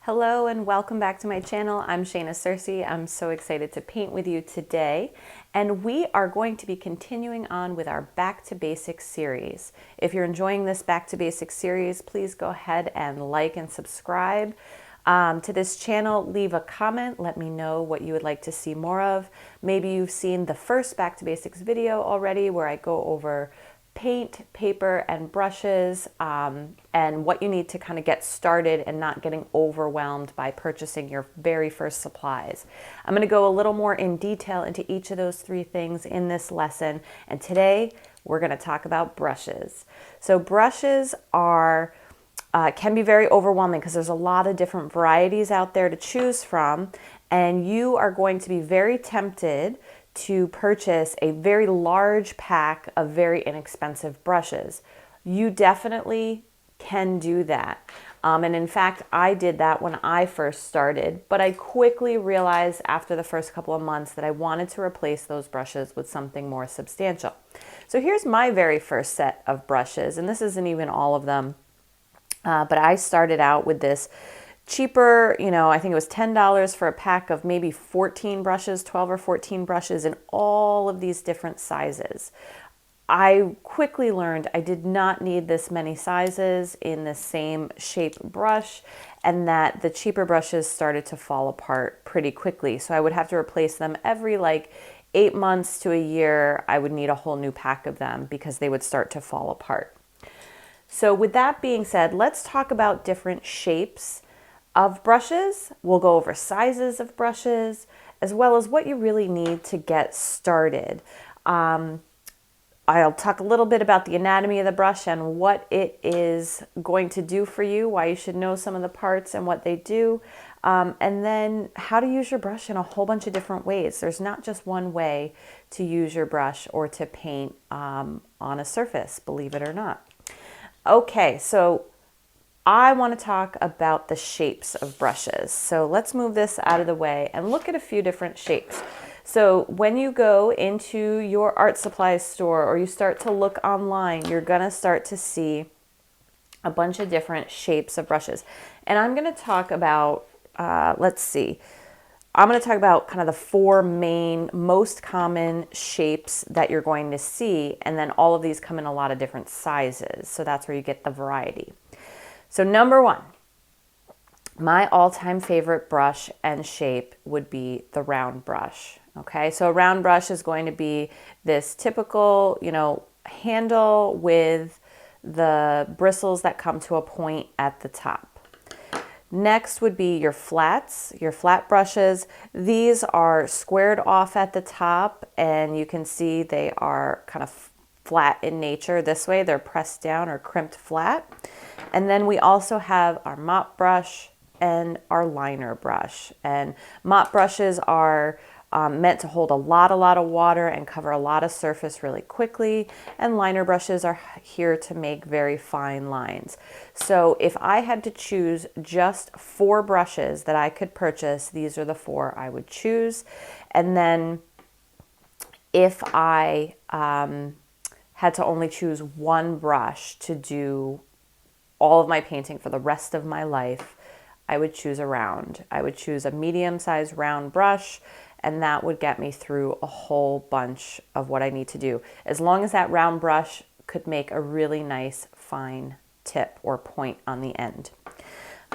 Hello and welcome back to my channel. I'm Shayna Cersei. I'm so excited to paint with you today. And we are going to be continuing on with our Back to Basics series. If you're enjoying this Back to Basics series, please go ahead and like and subscribe to this channel. Leave a comment. Let me know what you would like to see more of. Maybe you've seen the first Back to Basics video already where I go over paint, paper, and brushes, and what you need to kind of get started and not getting overwhelmed by purchasing your very first supplies. I'm going to go a little more in detail into each of those three things in this lesson, and today we're going to talk about brushes. So brushes are can be very overwhelming because there's a lot of different varieties out there to choose from, and you are going to be very tempted to purchase a very large pack of very inexpensive brushes. You definitely can do that. And in fact, I did that when I first started, but I quickly realized after the first couple of months that I wanted to replace those brushes with something more substantial. So here's my very first set of brushes, and this isn't even all of them, but I started out with this cheaper, I think it was $10 for a pack of maybe 14 brushes, 12 or 14 brushes in all of these different sizes. I quickly learned I did not need this many sizes in the same shape brush, and that the cheaper brushes started to fall apart pretty quickly. So I would have to replace them every 8 months to a year. I would need a whole new pack of them because they would start to fall apart. So with that being said, let's talk about different shapes of brushes. We'll go over sizes of brushes, as well as what you really need to get started. I'll talk a little bit about the anatomy of the brush and what it is going to do for you, why you should know some of the parts and what they do, and then how to use your brush in a whole bunch of different ways. There's not just one way to use your brush or to paint on a surface, believe it or not. Okay, so I want to talk about the shapes of brushes. So let's move this out of the way and look at a few different shapes. So when you go into your art supplies store or you start to look online, you're going to start to see a bunch of different shapes of brushes. And I'm going to talk about, I'm going to talk about kind of the four main, most common shapes that you're going to see. And then all of these come in a lot of different sizes. So that's where you get the variety. So number one, my all-time favorite brush and shape would be the round brush. Okay, so a round brush is going to be this typical, handle with the bristles that come to a point at the top. Next would be your flats, your flat brushes. These are squared off at the top, and you can see they are kind of flat in nature this way. They're pressed down or crimped flat. And then we also have our mop brush and our liner brush. And mop brushes are meant to hold a lot of water and cover a lot of surface really quickly. And liner brushes are here to make very fine lines. So if I had to choose just 4 brushes that I could purchase, these are the 4 I would choose. And then if I had to only choose one brush to do all of my painting for the rest of my life, I would choose a round. I would choose a medium-sized round brush, and that would get me through a whole bunch of what I need to do, as long as that round brush could make a really nice fine tip or point on the end.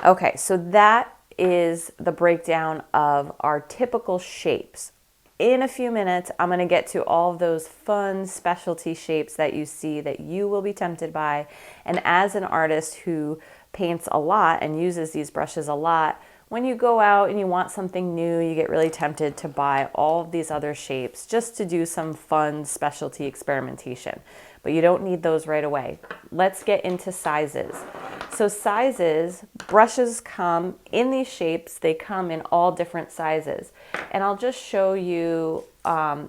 Okay, so that is the breakdown of our typical shapes. In a few minutes, I'm going to get to all of those fun specialty shapes that you see that you will be tempted by. And as an artist who paints a lot and uses these brushes a lot, when you go out and you want something new, you get really tempted to buy all of these other shapes just to do some fun specialty experimentation. But you don't need those right away. Let's get into sizes. So sizes, brushes come in these shapes. They come in all different sizes. And I'll just show you,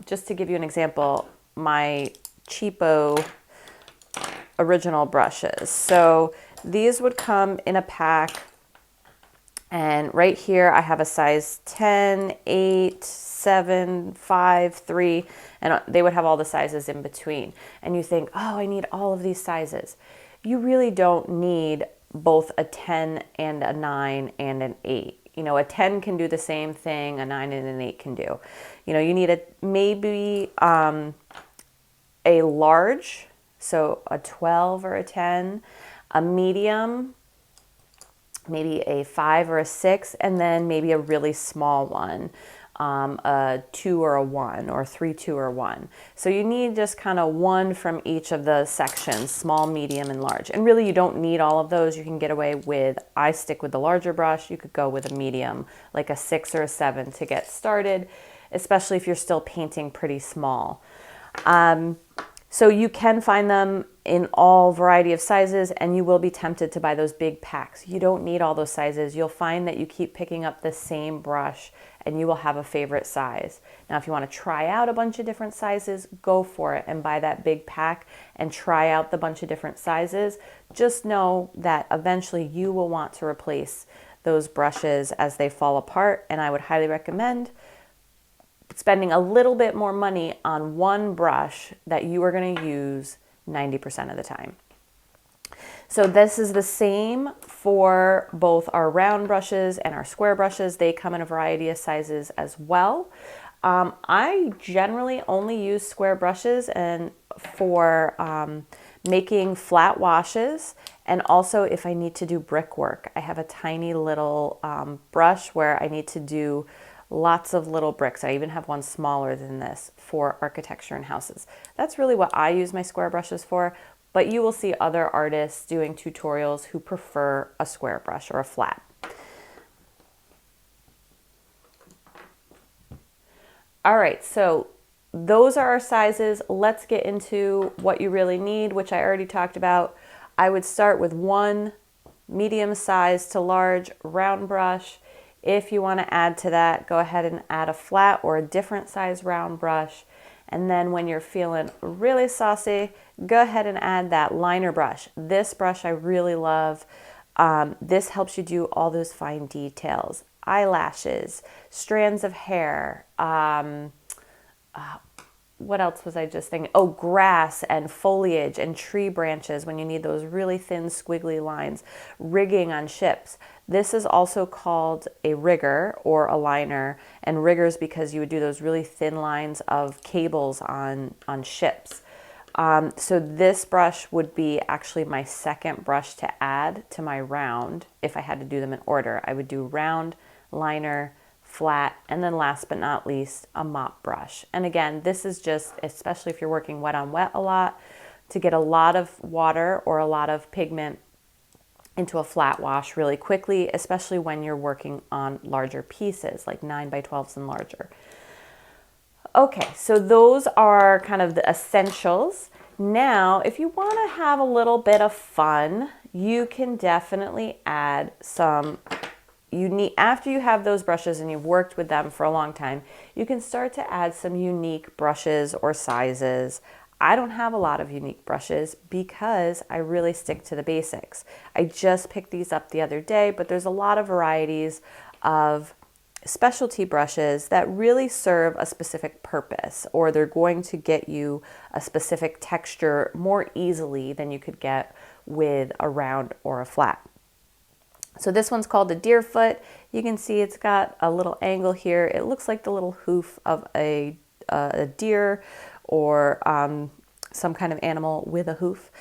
just to give you an example, my cheapo original brushes. So these would come in a pack. And right here I have a size 10, 8, 7, 5, 3, and they would have all the sizes in between. And you think, oh, I need all of these sizes. You really don't need both a 10 and a 9 and an 8. You know, a 10 can do the same thing, a 9 and an 8 can do. You know, you need maybe a large, so a 12 or a 10, a medium, maybe a 5 or a 6, and then maybe a really small one, a 2 or a 1, or 3, 2 or 1. So you need just kind of one from each of the sections, small, medium, and large. And really you don't need all of those. You can get away with, I stick with the larger brush. You could go with a medium, like a 6 or a 7 to get started, especially if you're still painting pretty small. So you can find them in all variety of sizes, and you will be tempted to buy those big packs. You don't need all those sizes. You'll find that you keep picking up the same brush and you will have a favorite size. Now, if you want to try out a bunch of different sizes, go for it and buy that big pack and try out the bunch of different sizes. Just know that eventually you will want to replace those brushes as they fall apart, and I would highly recommend spending a little bit more money on one brush that you are going to use 90% of the time. So this is the same for both our round brushes and our square brushes. They come in a variety of sizes as well. I generally only use square brushes and for making flat washes, and also if I need to do brickwork. I have a tiny little brush where I need to do lots of little bricks. I even have one smaller than this for architecture and houses. That's really what I use my square brushes for, but you will see other artists doing tutorials who prefer a square brush or a flat. All right, so those are our sizes. Let's get into what you really need, which I already talked about. I would start with one medium size to large round brush. If you want to add to that, go ahead and add a flat or a different size round brush. And then when you're feeling really saucy, go ahead and add that liner brush. This brush I really love. This helps you do all those fine details. Eyelashes, strands of hair, what else was I just thinking? Oh, grass and foliage and tree branches when you need those really thin squiggly lines. Rigging on ships. This is also called a rigger or a liner, and riggers because you would do those really thin lines of cables on ships. So this brush would be actually my second brush to add to my round. If I had to do them in order, I would do round, liner, flat, and then last but not least, a mop brush. And again, this is just, especially if you're working wet on wet a lot, to get a lot of water or a lot of pigment into a flat wash really quickly, especially when you're working on larger pieces, like 9x12s and larger. Okay, so those are kind of the essentials. Now, if you want to have a little bit of fun, you can definitely add some after you have those brushes and you've worked with them for a long time, you can start to add some unique brushes or sizes. I don't have a lot of unique brushes because I really stick to the basics. I just picked these up the other day, but there's a lot of varieties of specialty brushes that really serve a specific purpose, or they're going to get you a specific texture more easily than you could get with a round or a flat. So this one's called the deer foot. You can see it's got a little angle here. It looks like the little hoof of a deer or some kind of animal with a hoof.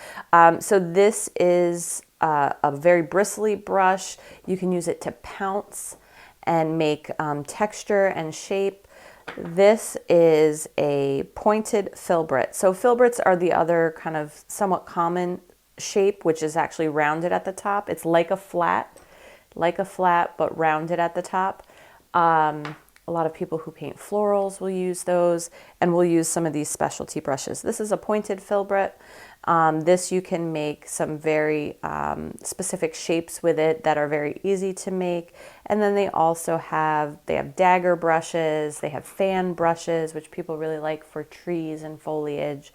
So this is a very bristly brush. You can use it to pounce and make texture and shape. This is a pointed filbert. So filberts are the other kind of somewhat common shape, which is actually rounded at the top. It's like a flat, but rounded at the top. A lot of people who paint florals will use those, and will use some of these specialty brushes. This is a pointed filbert. This you can make some very specific shapes with it that are very easy to make. And then they also have dagger brushes, they have fan brushes, which people really like for trees and foliage.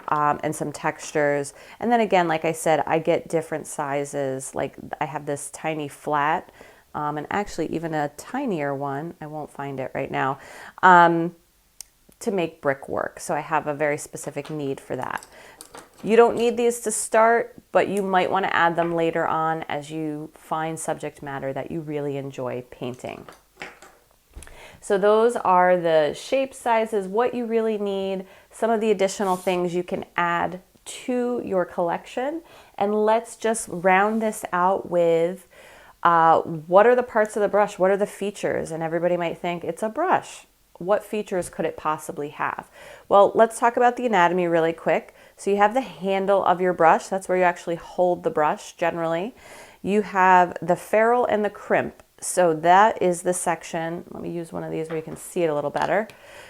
And some textures. And then again, like I said, I get different sizes. Like I have this tiny flat, and actually even a tinier one, I won't find it right now, to make brickwork. So I have a very specific need for that. You don't need these to start, but you might want to add them later on as you find subject matter that you really enjoy painting. So those are the shape sizes, what you really need, some of the additional things you can add to your collection. And let's just round this out with what are the parts of the brush? What are the features? And everybody might think it's a brush. What features could it possibly have? Well, let's talk about the anatomy really quick. So you have the handle of your brush. That's where you actually hold the brush generally. You have the ferrule and the crimp. So that is the section, let me use one of these where you can see it a little better.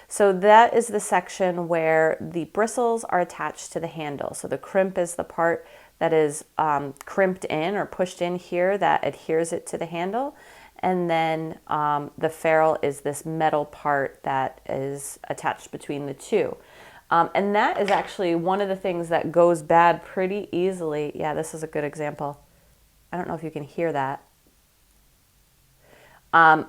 So that is the section where the bristles are attached to the handle. So the crimp is the part that is crimped in or pushed in here that adheres it to the handle. And then the ferrule is this metal part that is attached between the two. And that is actually one of the things that goes bad pretty easily. Yeah, this is a good example. I don't know if you can hear that.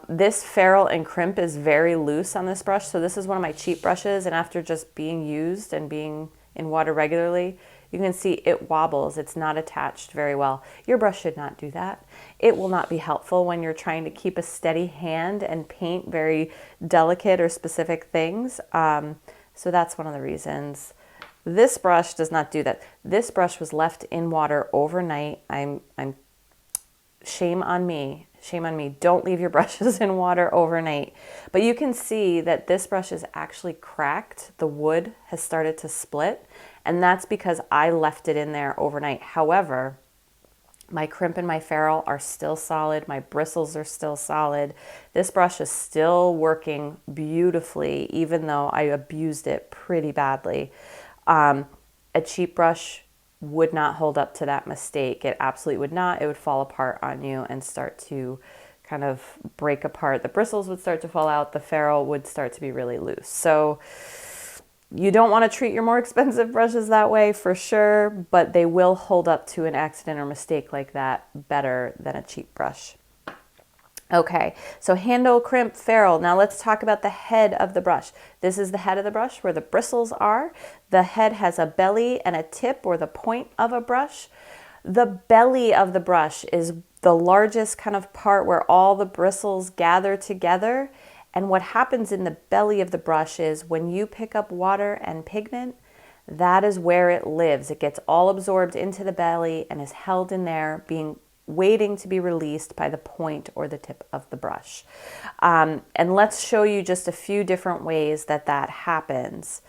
This ferrule and crimp is very loose on this brush. So this is one of my cheap brushes, and after just being used and being in water regularly, you can see it wobbles. It's not attached very well. Your brush should not do that. It will not be helpful when you're trying to keep a steady hand and paint very delicate or specific things. So that's one of the reasons. This brush does not do that. This brush was left in water overnight. I'm shame on me. Shame on me. Don't leave your brushes in water overnight. But you can see that this brush is actually cracked. The wood has started to split, and that's because I left it in there overnight. However, my crimp and my ferrule are still solid. My bristles are still solid. This brush is still working beautifully, even though I abused it pretty badly. A cheap brush would not hold up to that mistake. It absolutely would not. It would fall apart on you and start to kind of break apart. The bristles would start to fall out. The ferrule would start to be really loose. So you don't want to treat your more expensive brushes that way for sure, but they will hold up to an accident or mistake like that better than a cheap brush. Okay, so handle, crimp, ferrule. Now let's talk about the head of the brush. This is the head of the brush where the bristles are. The head has a belly and a tip, or the point of a brush. The belly of the brush is the largest kind of part where all the bristles gather together. And what happens in the belly of the brush is when you pick up water and pigment, that is where it lives. It gets all absorbed into the belly and is held in there, waiting to be released by the point or the tip of the brush. And let's show you just a few different ways that that happens.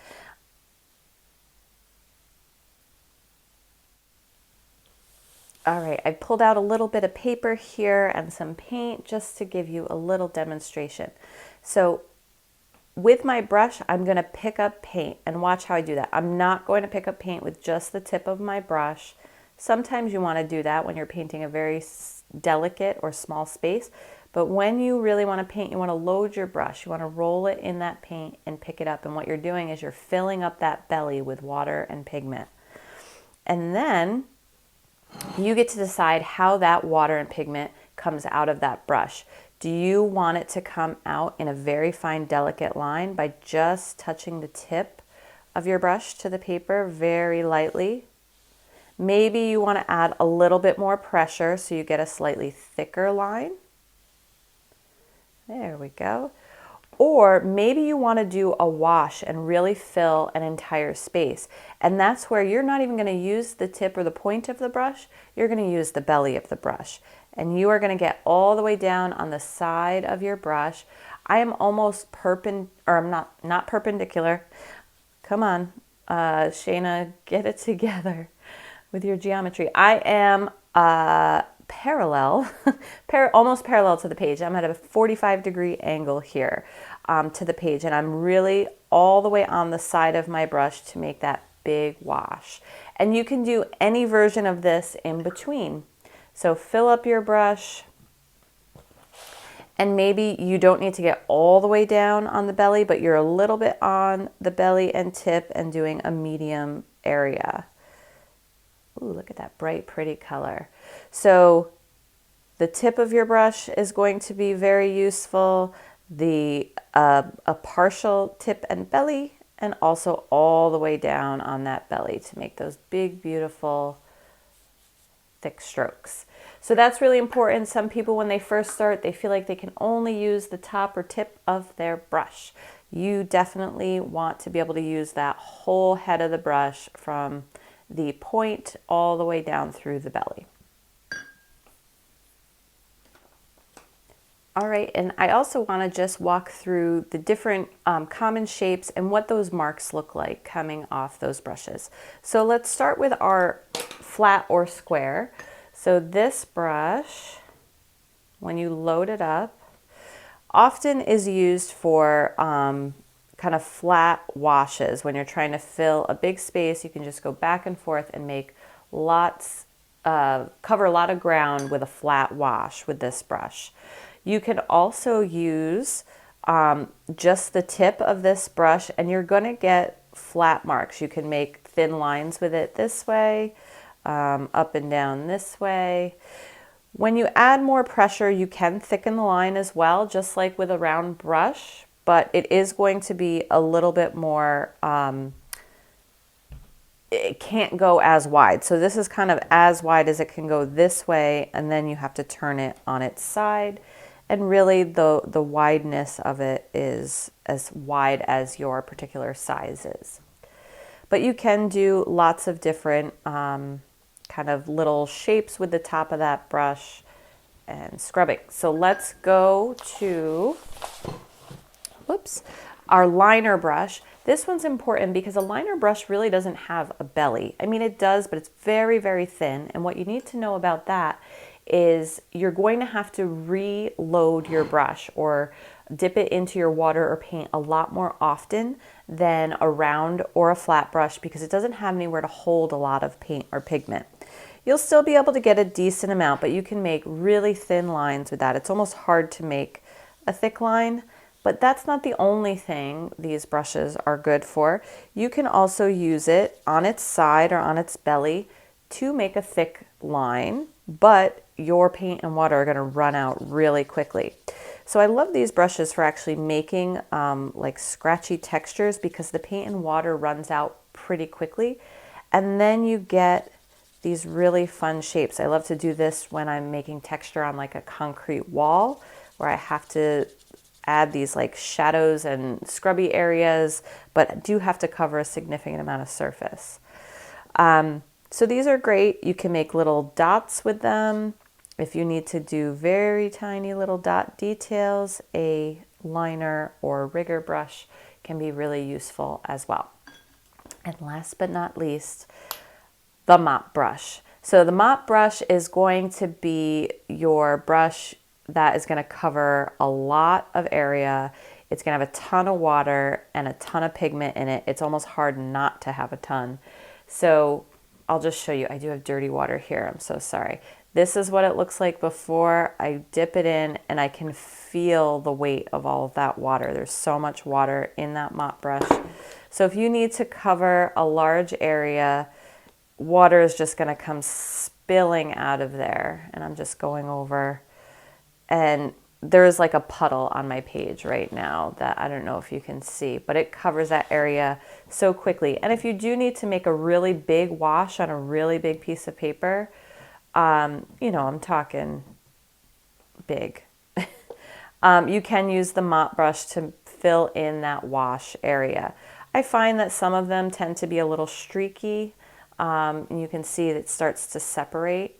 All right, I pulled out a little bit of paper here and some paint just to give you a little demonstration. So with my brush, I'm going to pick up paint, and watch how I do that. I'm not going to pick up paint with just the tip of my brush. Sometimes you want to do that when you're painting a very delicate or small space, but when you really want to paint, you want to load your brush. You want to roll it in that paint and pick it up, and what you're doing is you're filling up that belly with water and pigment. And then you get to decide how that water and pigment comes out of that brush. Do you want it to come out in a very fine, delicate line by just touching the tip of your brush to the paper very lightly? Maybe you want to add a little bit more pressure so you get a slightly thicker line. There we go. Or maybe you want to do a wash and really fill an entire space. And that's where you're not even going to use the tip or the point of the brush. You're going to use the belly of the brush. And you are going to get all the way down on the side of your brush. I am almost I'm not perpendicular. Come on, Shayna, get it together with your geometry. I am parallel, almost parallel to the page. I'm at a 45-degree angle here to the page, and I'm really all the way on the side of my brush to make that big wash. And you can do any version of this in between. So fill up your brush, and maybe you don't need to get all the way down on the belly, but you're a little bit on the belly and tip and doing a medium area. Ooh, look at that bright, pretty color. So the tip of your brush is going to be very useful. A partial tip and belly and also all the way down on that belly to make those big, beautiful, thick strokes. So that's really important. Some people, when they first start, they feel like they can only use the top or tip of their brush. You definitely want to be able to use that whole head of the brush from the point all the way down through the belly. All right, and I also want to just walk through the different common shapes and what those marks look like coming off those brushes. So let's start with our flat or square. So this brush, when you load it up, often is used for kind of flat washes. When you're trying to fill a big space, you can just go back and forth and make lots, cover a lot of ground with a flat wash with this brush. You can also use just the tip of this brush and you're going to get flat marks. You can make thin lines with it this way, up and down this way. When you add more pressure, you can thicken the line as well, just like with a round brush, but it is going to be a little bit more, it can't go as wide. So this is kind of as wide as it can go this way, and then you have to turn it on its side. And really the wideness of it is as wide as your particular size is. But you can do lots of different kind of little shapes with the top of that brush and scrubbing. So let's go to, whoops, our liner brush. This one's important because a liner brush really doesn't have a belly. I mean, it does, but it's very, very thin. And what you need to know about that is you're going to have to reload your brush or dip it into your water or paint a lot more often than a round or a flat brush because it doesn't have anywhere to hold a lot of paint or pigment. You'll still be able to get a decent amount, but you can make really thin lines with that. It's almost hard to make a thick line, but that's not the only thing these brushes are good for. You can also use it on its side or on its belly to make a thick line, but your paint and water are going to run out really quickly. So I love these brushes for actually making like scratchy textures because the paint and water runs out pretty quickly. And then you get these really fun shapes. I love to do this when I'm making texture on like a concrete wall where I have to add these like shadows and scrubby areas, but do have to cover a significant amount of surface. So these are great. You can make little dots with them. If you need to do very tiny little dot details, a liner or rigger brush can be really useful as well. And last but not least, the mop brush. So the mop brush is going to be your brush that is going to cover a lot of area. It's going to have a ton of water and a ton of pigment in it. It's almost hard not to have a ton. So I'll just show you. I do have dirty water here. I'm so sorry. This is what it looks like before I dip it in, and I can feel the weight of all of that water. There's so much water in that mop brush. So if you need to cover a large area, water is just going to come spilling out of there. And I'm just going over, and there's like a puddle on my page right now that I don't know if you can see, but it covers that area so quickly. And if you do need to make a really big wash on a really big piece of paper, you know, I'm talking big. You can use the mop brush to fill in that wash area. I find that some of them tend to be a little streaky. And you can see that it starts to separate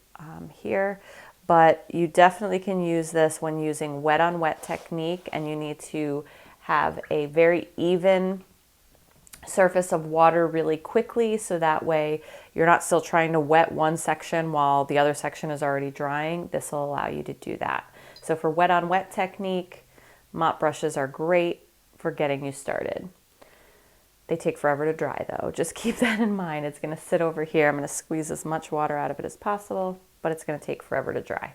here. But you definitely can use this when using wet on wet technique, and you need to have a very even surface of water really quickly, so that way you're not still trying to wet one section while the other section is already drying. This will allow you to do that. So for wet on wet technique, mop brushes are great for getting you started. They take forever to dry though. Just keep that in mind. It's going to sit over here. I'm going to squeeze as much water out of it as possible, but it's going to take forever to dry.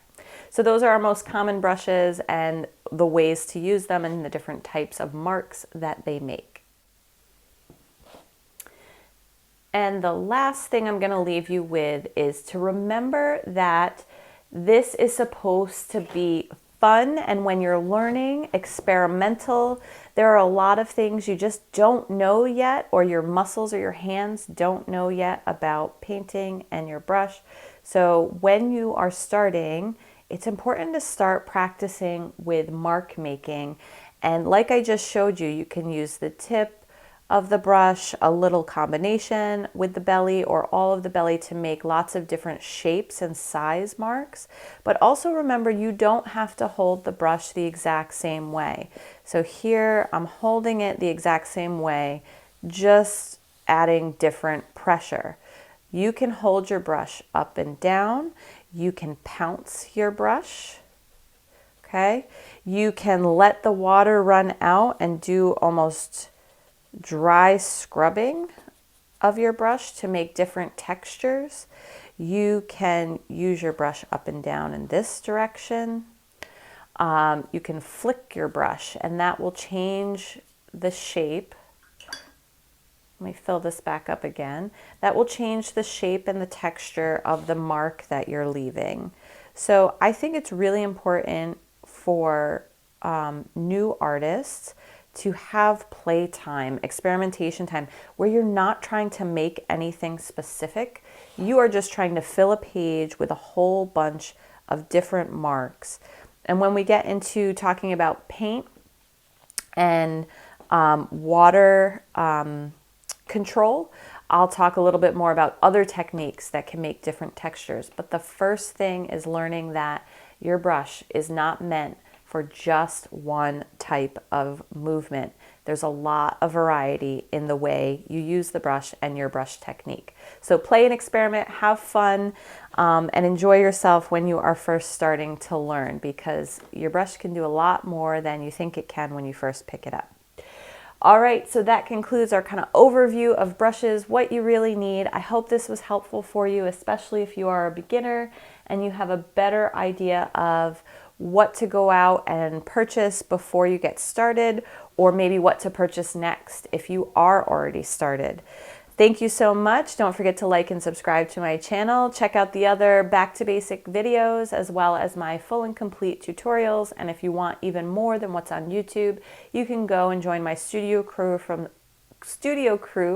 So those are our most common brushes and the ways to use them and the different types of marks that they make. And the last thing I'm going to leave you with is to remember that this is supposed to be fun, and when you're learning, experimental. There are a lot of things you just don't know yet, or your muscles or your hands don't know yet about painting and your brush. So when you are starting, it's important to start practicing with mark making. And like I just showed you, you can use the tip of the brush, a little combination with the belly or all of the belly to make lots of different shapes and size marks. But also remember, you don't have to hold the brush the exact same way. So here I'm holding it the exact same way, just adding different pressure. You can hold your brush up and down. You can pounce your brush. Okay. You can let the water run out and do almost dry scrubbing of your brush to make different textures. You can use your brush up and down in this direction. You can flick your brush and that will change the shape. Let me fill this back up again. That will change the shape and the texture of the mark that you're leaving. So I think it's really important for new artists to have play time, experimentation time, where you're not trying to make anything specific. You are just trying to fill a page with a whole bunch of different marks. And when we get into talking about paint and water control, I'll talk a little bit more about other techniques that can make different textures. But the first thing is learning that your brush is not meant for just one type of movement. There's a lot of variety in the way you use the brush and your brush technique. So play and experiment, have fun, and enjoy yourself when you are first starting to learn, because your brush can do a lot more than you think it can when you first pick it up. All right, so that concludes our kind of overview of brushes, what you really need. I hope this was helpful for you, especially if you are a beginner and you have a better idea of what to go out and purchase before you get started, or maybe what to purchase next if you are already started. Thank you so much. Don't forget to like and subscribe to my channel. Check out the other Back to Basic videos, as well as my full and complete tutorials. And if you want even more than what's on YouTube, you can go and join my studio crew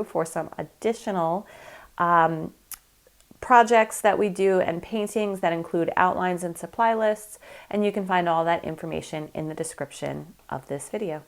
for some additional projects that we do and paintings that include outlines and supply lists. And you can find all that information in the description of this video.